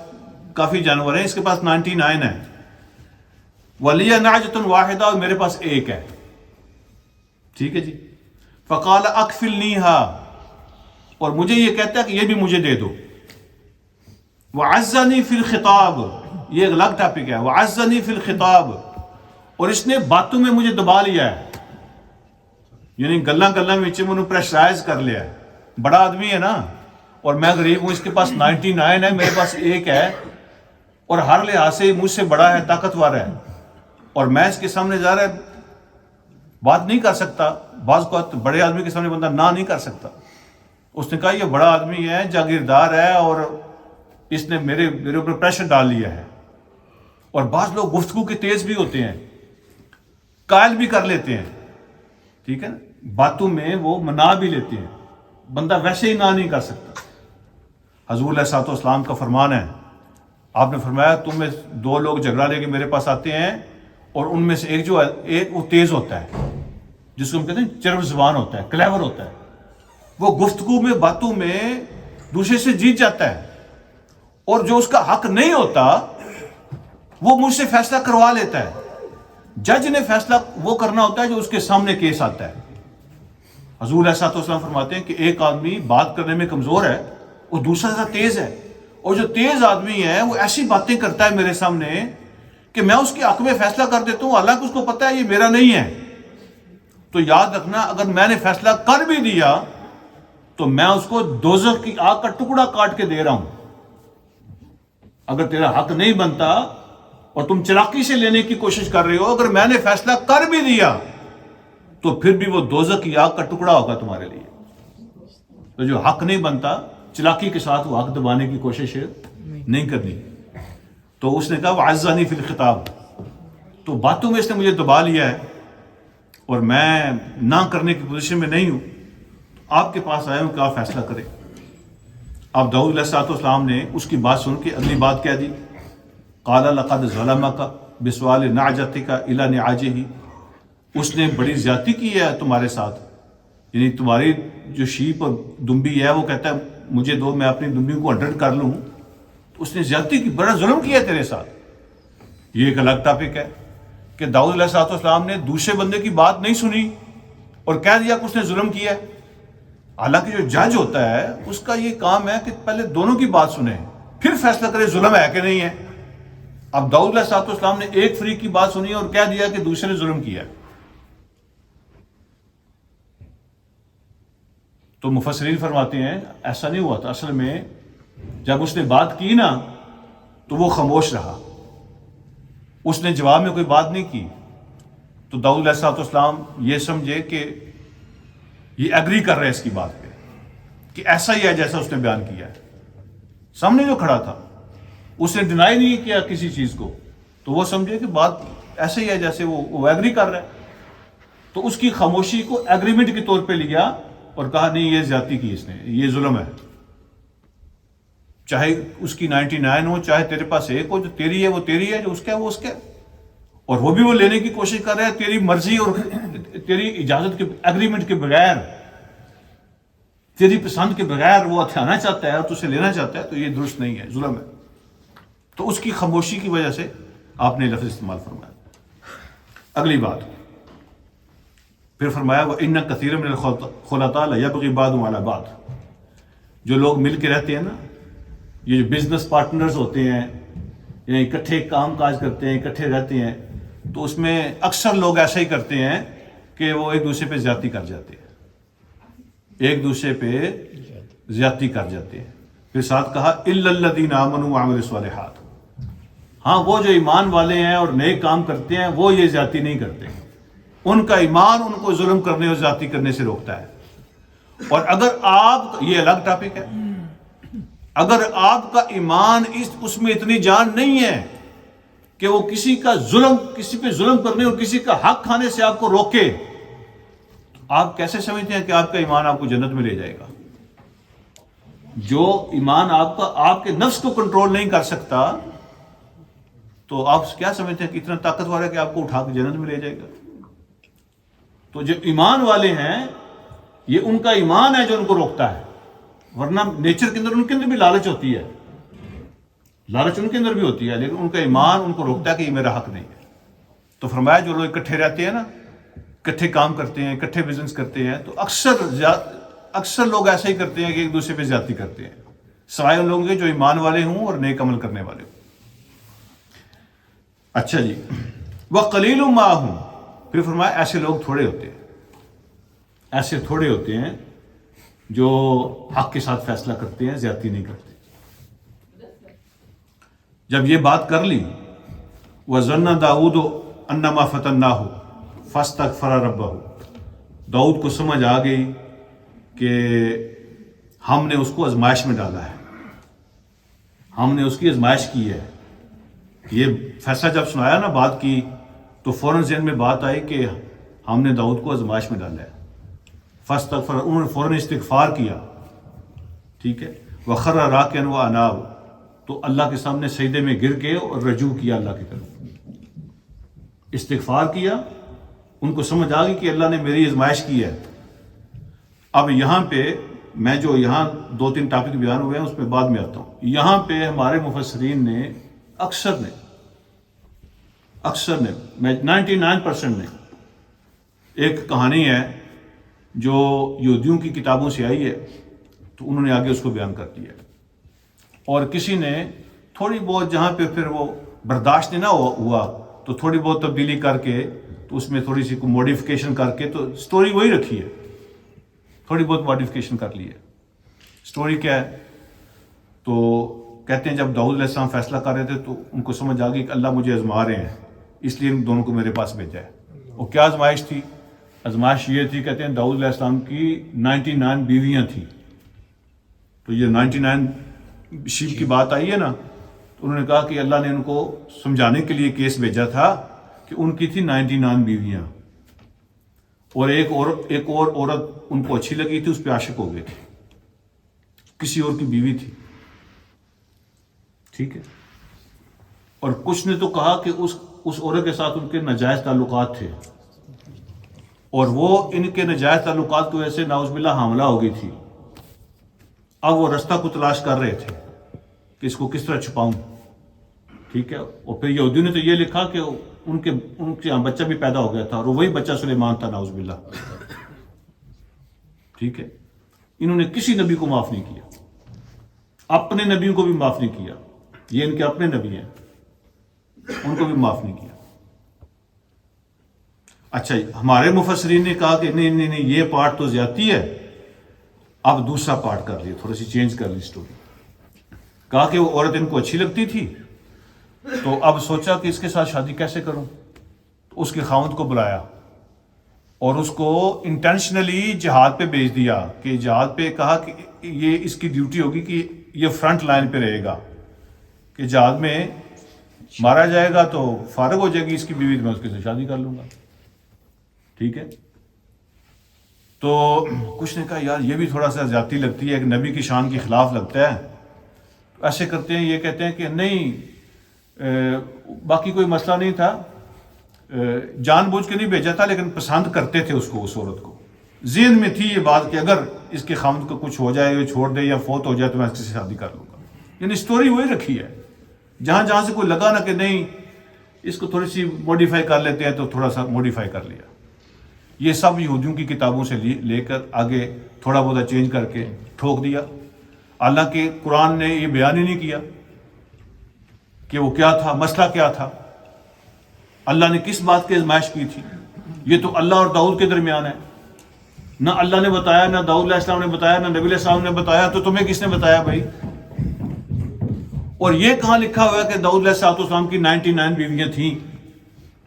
کافی جانور ہیں، اس کے پاس 99 ہے۔ ولی نعجۃ واحدہ، اور میرے پاس ایک ہے۔ ٹھیک ہے جی۔ فقال اکفلنیھا، اور مجھے یہ کہتا ہے کہ یہ بھی مجھے دے دو۔ وعزنی فی الخطاب، یہ ایک الگ ٹاپک ہے، وعزنی فی الخطاب، اور اس نے باتوں میں مجھے دبا لیا ہے، یعنی گلاں میں مجھے پریشرائز کر لیا ہے۔ بڑا آدمی ہے نا، اور میں غریب ہوں، اس کے پاس 99 ہے، میرے پاس ایک ہے، اور ہر لحاظ سے مجھ سے بڑا ہے، طاقتور ہے، اور میں اس کے سامنے ظاہر ہے بات نہیں کر سکتا۔ بعض اوقات بڑے آدمی کے سامنے بندہ نہ نہیں کر سکتا۔ اس نے کہا یہ بڑا آدمی ہے، جاگیردار ہے، اور اس نے میرے اوپر پریشر ڈال لیا ہے۔ اور بعض لوگ گفتگو کے تیز بھی ہوتے ہیں، قائل بھی کر لیتے ہیں، ٹھیک ہے نا، باتوں میں وہ منا بھی لیتے ہیں، بندہ ویسے ہی نہ نہیں کر سکتا۔ حضور علیہ الصلوۃ والسلام کا فرمان ہے، آپ نے فرمایا تم میں 2 لوگ جھگڑا لے کے میرے پاس آتے ہیں، اور ان میں سے ایک جو ہے، ایک وہ تیز ہوتا ہے، جس کو ہم کہتے ہیں چرب زبان ہوتا ہے، کلیور ہوتا ہے، وہ گفتگو میں، باتوں میں دوسرے سے جیت جاتا ہے، اور جو اس کا حق نہیں ہوتا وہ مجھ سے فیصلہ کروا لیتا ہے۔ جج نے فیصلہ وہ کرنا ہوتا ہے جو اس کے سامنے کیس آتا ہے۔ حضور علیہ الصلوۃ والسلام فرماتے ہیں کہ ایک آدمی بات کرنے میں کمزور ہے، اور دوسرا ذرا تیز ہے، اور جو تیز آدمی ہے وہ ایسی باتیں کرتا ہے میرے سامنے کہ میں اس کے حق میں فیصلہ کر دیتا ہوں، حالانکہ اس کو پتہ ہے یہ میرا نہیں ہے۔ تو یاد رکھنا، اگر میں نے فیصلہ کر بھی دیا تو میں اس کو دوزخ کی آگ کا ٹکڑا کاٹ کے دے رہا ہوں۔ اگر تیرا حق نہیں بنتا اور تم چلاکی سے لینے کی کوشش کر رہے ہو، اگر میں نے فیصلہ کر بھی دیا تو پھر بھی وہ دوزخ کی آگ کا ٹکڑا ہوگا تمہارے لیے۔ تو جو حق نہیں بنتا، چلاکی کے ساتھ وہ حق دبانے کی کوشش نہیں کرنی۔ تو اس نے کہا وعزنی فی الخطاب، تو باتوں میں اس نے مجھے دبا لیا ہے، اور میں نہ کرنے کی پوزیشن میں نہیں ہوں، آپ کے پاس آیا ہوں کہ آپ فیصلہ کریں۔ اب داؤد علیہ السلام نے اس کی بات سن کے اگلی بات کہہ دی، قال لقد ظلمک بسؤال نعجتک الی نعاجہ، اس نے بڑی زیادتی کی ہے تمہارے ساتھ، یعنی تمہاری جو شیپ اور دمبی ہے وہ کہتا ہے مجھے دو، میں اپنی دنیا کو 100 کر لوں. تو اس نے زیادتی کی، بڑا ظلم کیا تیرے ساتھ. یہ ایک الگ ٹاپک ہے کہ داؤد علیہ السلام نے دوسرے بندے کی بات نہیں سنی اور کہہ دیا کہ اس نے ظلم کیا ہے. حالانکہ جو جج ہوتا ہے اس کا یہ کام ہے کہ پہلے دونوں کی بات سنے پھر فیصلہ کرے ظلم ہے کہ نہیں ہے. اب داؤد علیہ السلام نے ایک فریق کی بات سنی اور کہہ دیا کہ دوسرے نے ظلم کیا. تو مفسرین فرماتے ہیں ایسا نہیں ہوا تھا. اصل میں جب اس نے بات کی نا تو وہ خاموش رہا، اس نے جواب میں کوئی بات نہیں کی. تو داؤد علیہ السلام یہ سمجھے کہ یہ ایگری کر رہے ہیں اس کی بات پہ کہ ایسا ہی ہے جیسا اس نے بیان کیا ہے. سامنے جو کھڑا تھا اس نے ڈینائی نہیں کیا کسی چیز کو، تو وہ سمجھے کہ بات ایسا ہی ہے جیسے وہ ایگری کر رہا ہے. تو اس کی خاموشی کو ایگریمنٹ کے طور پہ لیا اور کہا نہیں یہ زیادتی کی اس نے، یہ ظلم ہے. چاہے اس کی 99 ہو، چاہے تیرے پاس ایک ہو، جو تیری ہے وہ تیری ہے، جو اس کا ہے وہ اس کا ہے. اور وہ بھی وہ لینے کی کوشش کر رہا ہے تیری مرضی اور تیری اجازت کے، ایگریمنٹ کے بغیر، تیری پسند کے بغیر وہ ہتھیانا چاہتا ہے اور تو اسے لینا چاہتا ہے. تو یہ درست نہیں ہے، ظلم ہے. تو اس کی خاموشی کی وجہ سے آپ نے لفظ استعمال فرمایا. اگلی بات پھر فرمایا وَإِنَّ كَثِيرًا مِنَ الْخُلَطَاءِ لَيَبْغِي بَعْضُهُمْ عَلَى بَعْضٍ. جو لوگ مل کے رہتے ہیں نا، یہ جو بزنس پارٹنرز ہوتے ہیں، یعنی اکٹھے کام کاج کرتے ہیں، اکٹھے رہتے ہیں، تو اس میں اکثر لوگ ایسا ہی کرتے ہیں کہ وہ ایک دوسرے پہ زیادتی کر جاتے ہیں، ایک دوسرے پہ زیادتی کر جاتے ہیں. پھر ساتھ کہا إِلَّا الَّذِينَ آمَنُوا وَعَمِلُوا الصَّالِحَاتِ. ہاں وہ جو ایمان والے ہیں اور نیک کام کرتے ہیں وہ یہ زیادتی نہیں کرتے. ان کا ایمان ان کو ظلم کرنے اور زیادتی کرنے سے روکتا ہے. اور اگر آپ، یہ الگ ٹاپک ہے، اگر آپ کا ایمان اس میں اتنی جان نہیں ہے کہ وہ کسی پہ ظلم کرنے اور کسی کا حق کھانے سے آپ کو روکے، تو آپ کیسے سمجھتے ہیں کہ آپ کا ایمان آپ کو جنت میں لے جائے گا؟ جو ایمان آپ کے نفس کو کنٹرول نہیں کر سکتا، تو آپ کیا سمجھتے ہیں کہ اتنا طاقتور ہے کہ آپ کو اٹھا کے جنت میں لے جائے گا؟ تو جو ایمان والے ہیں، یہ ان کا ایمان ہے جو ان کو روکتا ہے. ورنہ نیچر کے اندر ان کے اندر بھی لالچ ہوتی ہے، لالچ ان کے اندر بھی ہوتی ہے، لیکن ان کا ایمان ان کو روکتا ہے کہ یہ میرا حق نہیں ہے. تو فرمایا جو لوگ اکٹھے رہتے ہیں نا، اکٹھے کام کرتے ہیں، اکٹھے بزنس کرتے ہیں، تو اکثر لوگ ایسا ہی کرتے ہیں کہ ایک دوسرے پہ زیادتی کرتے ہیں، سوائے ان لوگوں کے جو ایمان والے ہوں اور نیک عمل کرنے والے ہوں. اچھا جی، وَقَلِيلٌ مَّا هُمْ. پھر فرمایا ایسے لوگ تھوڑے ہوتے ہیں، ایسے تھوڑے ہوتے ہیں جو حق کے ساتھ فیصلہ کرتے ہیں، زیادتی نہیں کرتے. جب یہ بات کر لی وَظَنَّ دَاوُودُ أَنَّمَا فَتَنَّاهُ فَاسْتَغْفَرَ رَبَّهُ. داؤد کو سمجھ آ گئی کہ ہم نے اس کو آزمائش میں ڈالا ہے، ہم نے اس کی آزمائش کی ہے. یہ فیصلہ جب سنایا نا، بات کی، تو فوراً ذہن میں بات آئی کہ ہم نے داؤد کو آزمائش میں ڈالا ہے. فاستغفر، انہوں نے فوراً استغفار کیا. ٹھیک ہے. وخر راکعا واناب، تو اللہ کے سامنے سجدے میں گر کے اور رجوع کیا اللہ کی طرف، استغفار کیا. ان کو سمجھ آ گئی کہ اللہ نے میری آزمائش کی ہے. اب یہاں پہ میں جو یہاں 2-3 ٹاپک بیان ہوئے ہیں اس پہ بعد میں آتا ہوں. یہاں پہ ہمارے مفسرین نے اکثر نے 99% نے، ایک کہانی ہے جو یہودیوں کی کتابوں سے آئی ہے، تو انہوں نے آگے اس کو بیان کر دیا. اور کسی نے تھوڑی بہت جہاں پہ پھر وہ برداشت نہ ہوا تو تھوڑی بہت تبدیلی کر کے، تو اس میں تھوڑی سی موڈیفیکیشن کر کے، تو سٹوری وہی رکھی ہے، تھوڑی بہت موڈیفیکیشن کر لی ہے. سٹوری کیا ہے؟ تو کہتے ہیں جب داؤد علیہ السلام فیصلہ کر رہے تھے تو ان کو سمجھ آ گئی کہ اللہ مجھے آزما رہے ہیں، اس لیے ان دونوں کو میرے پاس بھیجا ہے. اور کیا آزمائش تھی؟ آزمائش یہ تھی، کہتے ہیں داؤد علیہ السلام کی 99 بیویاں تھیں. تو یہ 99 شیپ کی بات آئی ہے نا، تو انہوں نے کہا کہ اللہ نے ان کو سمجھانے کے لیے کیس بھیجا تھا کہ ان کی تھی 99 بیویاں، اور ایک اور عورت ان کو اچھی لگی تھی، اس پہ عاشق ہو گئے تھے، کسی اور کی بیوی تھی. ٹھیک ہے. اور کچھ نے تو کہا کہ اس عورت کے ساتھ ان کے ناجائز تعلقات تھے، اور وہ ان کے ناجائز تعلقات کی وجہ سے نعوذ باللہ حاملہ ہو گئی تھی. اب وہ رستہ کو تلاش کر رہے تھے کہ اس کو کس طرح چھپاؤں، ٹھیک ہے. اور پھر یہودیوں نے تو یہ لکھا کہ ان کے یہاں بچہ بھی پیدا ہو گیا تھا اور وہی بچہ سلیمان تھا، نعوذ باللہ. ٹھیک ہے. انہوں نے کسی نبی کو معاف نہیں کیا، اپنے نبیوں کو بھی معاف نہیں کیا. یہ ان کے اپنے نبی ہیں، ان کو بھی معاف نہیں کیا. اچھا، ہمارے مفسرین نے کہا کہ نہیں نہیں نہیں، یہ پارٹ تو زیادتی ہے. اب دوسرا پارٹ کر لیا، تھوڑی سی چینج کر لی اسٹوری. کہا کہ وہ عورت ان کو اچھی لگتی تھی، تو اب سوچا کہ اس کے ساتھ شادی کیسے کروں. تو اس کے خاوند کو بلایا اور اس کو انٹینشنلی جہاد پہ بھیج دیا. کہ جہاد پہ کہا کہ یہ اس کی ڈیوٹی ہوگی کہ یہ فرنٹ لائن پہ رہے گا، کہ جہاد میں مارا جائے گا تو فارغ ہو جائے گی اس کی بیوی، میں اس کے ساتھ شادی کر لوں گا. ٹھیک ہے. تو کچھ نے کہا یار یہ بھی تھوڑا سا زیادتی لگتی ہے، ایک نبی کی شان کے خلاف لگتا ہے. ایسے کرتے ہیں، یہ کہتے ہیں کہ نہیں، باقی کوئی مسئلہ نہیں تھا، جان بوجھ کے نہیں بھیجا تھا، لیکن پسند کرتے تھے اس کو، اس عورت کو. ذہن میں تھی یہ بات کہ اگر اس کے خاوند کو کچھ ہو جائے، چھوڑ دے یا فوت ہو جائے تو میں اس سے شادی کر لوں گا. یعنی اسٹوری وہی رکھی ہے. جہاں جہاں سے کوئی لگا نا کہ نہیں اس کو تھوڑی سی موڈیفائی کر لیتے ہیں، تو تھوڑا سا موڈیفائی کر لیا. یہ سب یہودیوں کی کتابوں سے لے کر آگے تھوڑا بہت چینج کر کے ٹھوک دیا. حالانکہ قرآن نے یہ بیان ہی نہیں کیا کہ وہ کیا تھا، مسئلہ کیا تھا، اللہ نے کس بات کی آزمائش کی تھی. یہ تو اللہ اور داؤد کے درمیان ہے. نہ اللہ نے بتایا، نہ داؤد علیہ السلام نے بتایا، نہ نبی علیہ السلام نے بتایا، تو تمہیں کس نے بتایا بھائی؟ اور یہ کہاں لکھا ہوا ہے کہ داؤد علیہ السلام کی 99 بیویاں تھیں؟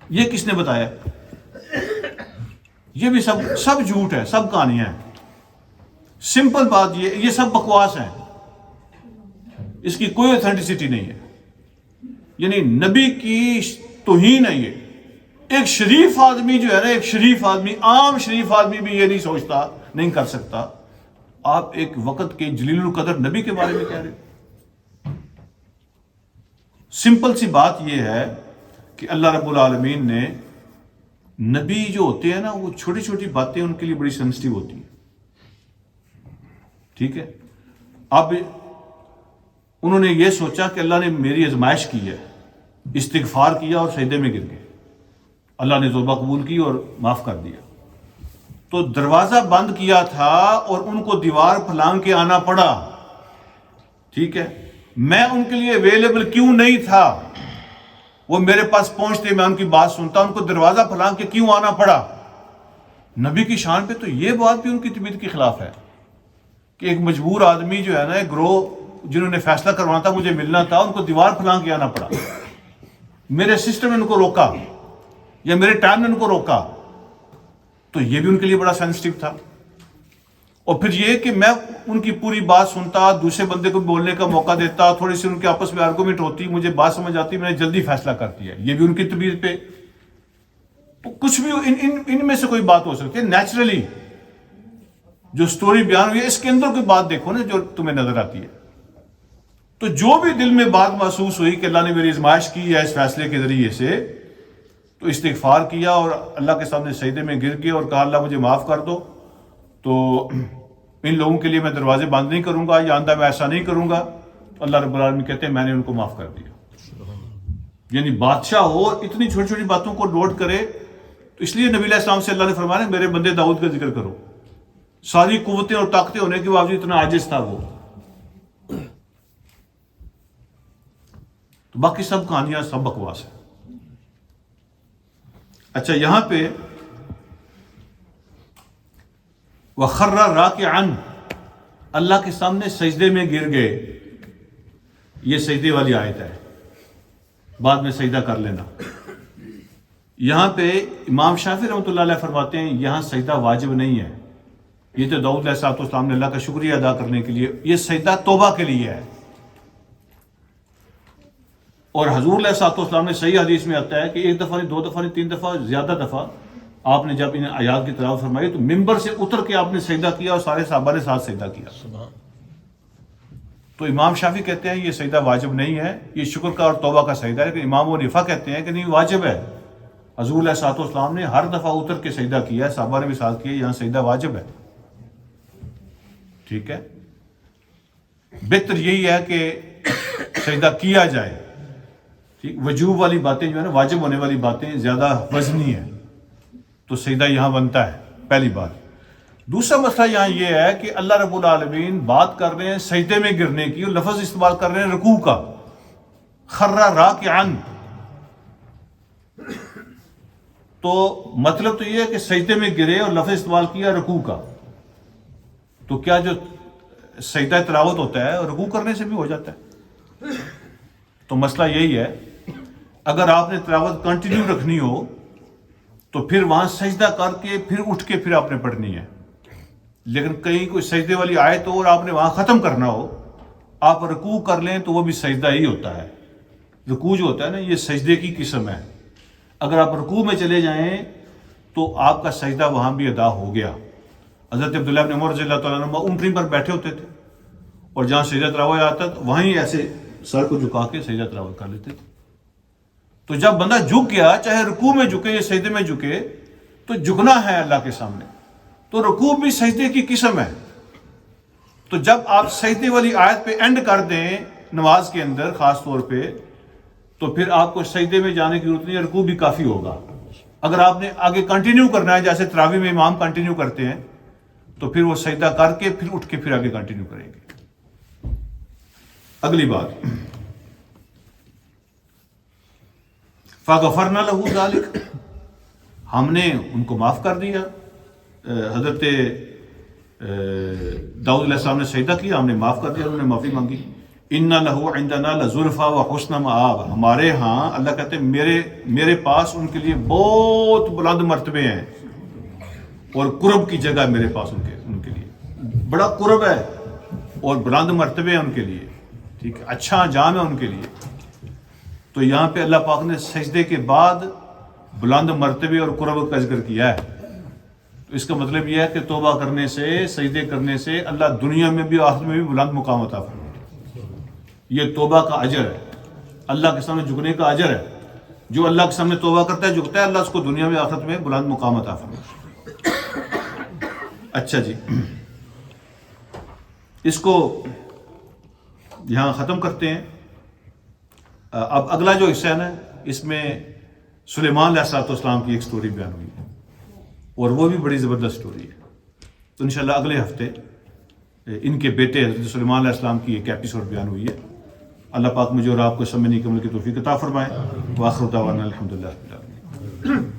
یہ کس نے بتایا؟ یہ بھی سب جھوٹ ہے، سب کہانیاں ہیں. سمپل بات یہ سب بکواس ہیں، اس کی کوئی اتھینٹسٹی نہیں ہے. یعنی نبی کی توہین ہے یہ. ایک شریف آدمی جو ہے نا، ایک شریف آدمی، عام شریف آدمی بھی یہ نہیں سوچتا، نہیں کر سکتا. آپ ایک وقت کے جلیل القدر نبی کے بارے میں کہہ رہے ہیں. سمپل سی بات یہ ہے کہ اللہ رب العالمین نے نبی جو ہوتے ہیں نا، وہ چھوٹی چھوٹی باتیں ان کے لیے بڑی سینسٹیو ہوتی ہیں. ٹھیک ہے. اب انہوں نے یہ سوچا کہ اللہ نے میری آزمائش کی ہے، استغفار کیا اور سجدے میں گر گئے. اللہ نے توبہ قبول کی اور معاف کر دیا. تو دروازہ بند کیا تھا اور ان کو دیوار پھلانگ کے آنا پڑا. ٹھیک ہے. میں ان کے لیے اویلیبل کیوں نہیں تھا؟ وہ میرے پاس پہنچتے، میں ان کی بات سنتا، ان کو دروازہ پھلانگ کے کیوں آنا پڑا؟ نبی کی شان پہ تو یہ بات بھی ان کی طبیعت کے خلاف ہے کہ ایک مجبور آدمی جو ہے نا، ایک گروہ جنہوں نے فیصلہ کروانا تھا، مجھے ملنا تھا، ان کو دیوار پھلانگ کے آنا پڑا. میرے سسٹم نے ان کو روکا یا میرے ٹائم نے ان کو روکا. تو یہ بھی ان کے لیے بڑا سینسٹیو تھا. اور پھر یہ کہ میں ان کی پوری بات سنتا، دوسرے بندے کو بولنے کا موقع دیتا، تھوڑی سی ان کے آپس میں آرگومنٹ ہوتی، مجھے بات سمجھ آتی، میں نے جلدی فیصلہ کرتی ہے. یہ بھی ان کی طبیعت پہ کچھ بھی ان میں سے کوئی بات ہو سکتی ہے. نیچرلی جو سٹوری بیان ہوئی ہے، اس کے اندر کوئی بات دیکھو نا جو تمہیں نظر آتی ہے. تو جو بھی دل میں بات محسوس ہوئی کہ اللہ نے میری آزمائش کی ہے اس فیصلے کے ذریعے سے، تو استغفار کیا اور اللہ کے سامنے سجدے میں گر گئے اور کہا اللہ مجھے معاف کر دو. تو ان لوگوں کے لیے میں دروازے بند نہیں کروں گا، یا آئندہ میں ایسا نہیں کروں گا. تو اللہ رب العالمین کہتے ہیں میں نے ان کو معاف کر دیا. یعنی بادشاہ ہو اتنی چھوٹی چھوٹی باتوں کو نوٹ کرے. تو اس لیے نبی علیہ السلام سے اللہ نے فرمایا میرے بندے داؤد کا ذکر کرو. ساری قوتیں اور طاقتیں ہونے کے باوجود اتنا عاجز تھا وہ. تو باقی سب کہانیاں سب بکواس ہے. اچھا، یہاں پہ وَخَرَّ رَاكِعًا، اللہ کے سامنے سجدے میں گر گئے. یہ سجدے والی آیت ہے، بعد میں سجدہ کر لینا. یہاں پہ امام شافعی رحمۃ اللہ علیہ فرماتے ہیں یہاں سجدہ واجب نہیں ہے. یہ تو داؤد علیہ السلام نے اللہ کا شکریہ ادا کرنے کے لیے، یہ سجدہ توبہ کے لیے ہے. اور حضور علیہ السلام نے صحیح حدیث میں آتا ہے کہ ایک دفعہ نہیں، دو دفعہ نہیں، تین دفعہ، زیادہ دفعہ آپ نے جب انہیں آیات کی تلاوت فرمائی تو ممبر سے اتر کے آپ نے سجدہ کیا اور سارے صحابہ نے ساتھ سجدہ کیا. تو امام شافعی کہتے ہیں یہ سجدہ واجب نہیں ہے، یہ شکر کا اور توبہ کا سجدہ ہے. لیکن امام حنیفہ کہتے ہیں کہ نہیں، واجب ہے. حضور علیہ السلام نے ہر دفعہ اتر کے سجدہ کیا ہے، صحابہ نے بھی ساتھ کیا، یہاں سجدہ واجب ہے. ٹھیک ہے. بہتر یہی ہے کہ سجدہ کیا جائے. ٹھیک، وجوب والی باتیں جو ہے نا، واجب ہونے والی باتیں زیادہ وزنی ہیں، تو سجدہ یہاں بنتا ہے، پہلی بات. دوسرا مسئلہ یہاں یہ ہے کہ اللہ رب العالمین بات کر رہے ہیں سجدے میں گرنے کی، اور لفظ استعمال کر رہے ہیں رکوع کا، خر راکعا. تو مطلب تو یہ ہے کہ سجدے میں گرے اور لفظ استعمال کیا رکوع کا. تو کیا جو سجدہ تلاوت ہوتا ہے رکوع کرنے سے بھی ہو جاتا ہے؟ تو مسئلہ یہی ہے، اگر آپ نے تلاوت کنٹینیو رکھنی ہو تو پھر وہاں سجدہ کر کے پھر اٹھ کے پھر آپ نے پڑھنی ہے. لیکن کہیں کوئی سجدے والی آیت ہو اور آپ نے وہاں ختم کرنا ہو، آپ رکوع کر لیں تو وہ بھی سجدہ ہی ہوتا ہے. رکوع جو ہوتا ہے نا، یہ سجدے کی قسم ہے. اگر آپ رکوع میں چلے جائیں تو آپ کا سجدہ وہاں بھی ادا ہو گیا. حضرت عبداللہ بن عمر رضی اللہ تعالیٰ عنہ اونٹنی پر بیٹھے ہوتے تھے، اور جہاں سجدہ تلاوت آتا تھا وہیں ایسے سر کو جھکا کے سجدہ تلاوت کر لیتے تھے. تو جب بندہ جھک گیا، چاہے رکوع میں جھکے یا سجدے میں جھکے، تو جھکنا ہے اللہ کے سامنے. تو رکوع بھی سجدے کی قسم ہے. تو جب آپ سجدے والی آیت پہ اینڈ کر دیں نماز کے اندر خاص طور پہ، تو پھر آپ کو سجدے میں جانے کی ضرورت نہیں، رکوع بھی کافی ہوگا. اگر آپ نے آگے کنٹینیو کرنا ہے، جیسے تراویح میں امام کنٹینیو کرتے ہیں، تو پھر وہ سجدہ کر کے پھر اٹھ کے پھر آگے کنٹینیو کریں گے. اگلی بات، فَغَفَرْنَا لَهُ ذَلِكَ، ہم نے ان کو معاف کر دیا. حضرت داؤد علیہ السلام نے سجدہ کیا، ہم نے معاف کر دیا، انہوں نے معافی مانگی. اِنَّ لَهُ عِنْدَنَا لَزُلْفَىٰ وَحُسْنَ مَآبٍ، ہمارے ہاں اللہ کہتے ہیں میرے پاس ان کے لیے بہت بلند مرتبے ہیں، اور قرب کی جگہ میرے پاس ان کے لیے بڑا قرب ہے اور بلند مرتبے ہیں ان کے لیے. ٹھیک ہے، اچھا انجام ہے ان کے لیے. تو یہاں پہ اللہ پاک نے سجدے کے بعد بلند مرتبے اور قرب کا ذکر کیا ہے. تو اس کا مطلب یہ ہے کہ توبہ کرنے سے، سجدے کرنے سے اللہ دنیا میں بھی آخرت میں بھی بلند مقام عطا فرمائے. یہ توبہ کا اجر ہے، اللہ کے سامنے جھکنے کا اجر ہے. جو اللہ کے سامنے توبہ کرتا ہے، جھکتا ہے، اللہ اس کو دنیا میں آخرت میں بلند مقام عطا فرمائے. اچھا جی، اس کو یہاں ختم کرتے ہیں. اب اگلا جو حصہ ہے نا، اس میں سلیمان علیہ السلام کی ایک سٹوری بیان ہوئی ہے، اور وہ بھی بڑی زبردست سٹوری ہے. تو انشاءاللہ اگلے ہفتے ان کے بیٹے حضرت سلیمان علیہ السلام کی ایک ایپیسوڈ بیان ہوئی ہے. اللہ پاک مجھے اور آپ کو سمجھنے کی عمل کی توفیق عطا فرمائے. وآخر دعوانا الحمدللہ رب العالمین.